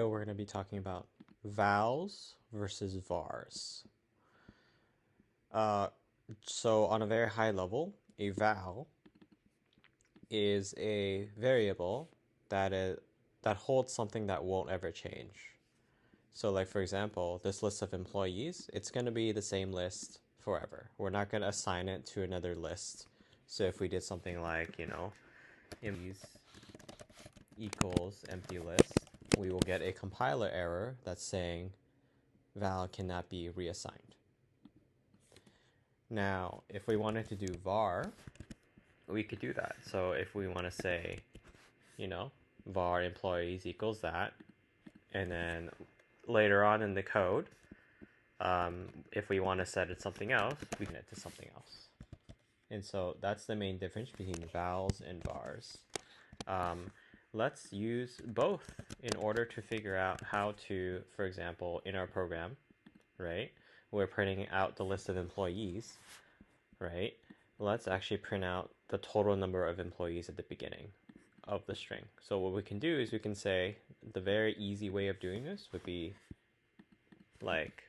We're going to be talking about vals versus vars. So on a very high level, a val is a variable that holds something that won't ever change. So like for example, this list of employees, it's going to be the same list forever. We're not going to assign it to another list. So if we did something like, employees equals empty list, we will get a compiler error that's saying val cannot be reassigned. Now, if we wanted to do var, we could do that. So if we want to say, var employees equals that, and then later on in the code, if we want to set it something else, we can set it to something else. And so that's the main difference between vals and vars. Let's use both in order to figure out how to, for example, in our program, right, we're printing out the list of employees, right? Let's actually print out the total number of employees at the beginning of the string. So what we can do is we can say the very easy way of doing this would be like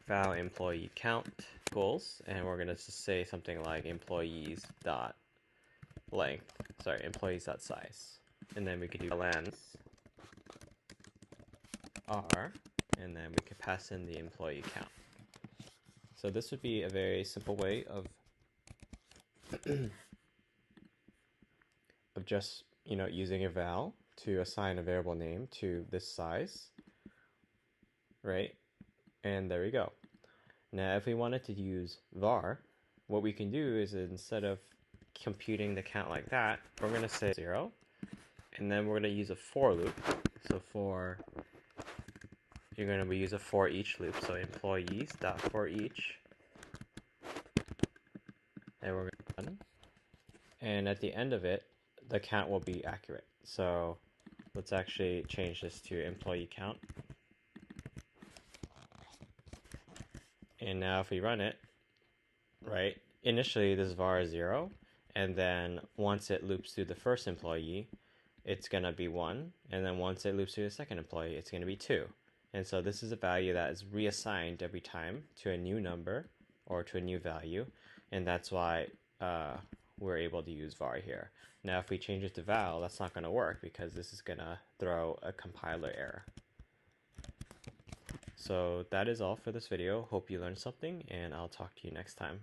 val employee count equals, and we're going to just say something like employees dot size, and then we could do lens r, and then we could pass in the employee count. So this would be a very simple way of just using a val to assign a variable name to this size, right? And there we go. Now if we wanted to use var, what we can do is instead of computing the count like that, we're going to say 0, and then we're going to use a for loop. So you're going to use a for each loop. So employees dot for each, and we're going to run. And at the end of it, the count will be accurate. So let's actually change this to employee count. And now if we run it, right, initially this var is 0, and then once it loops through the first employee, it's going to be 1, and then once it loops through the second employee, it's going to be 2. And so this is a value that is reassigned every time to a new number or to a new value, and that's why we're able to use var here. Now if we change it to val, that's not going to work because this is going to throw a compiler error. So that is all for this video. Hope you learned something, and I'll talk to you next time.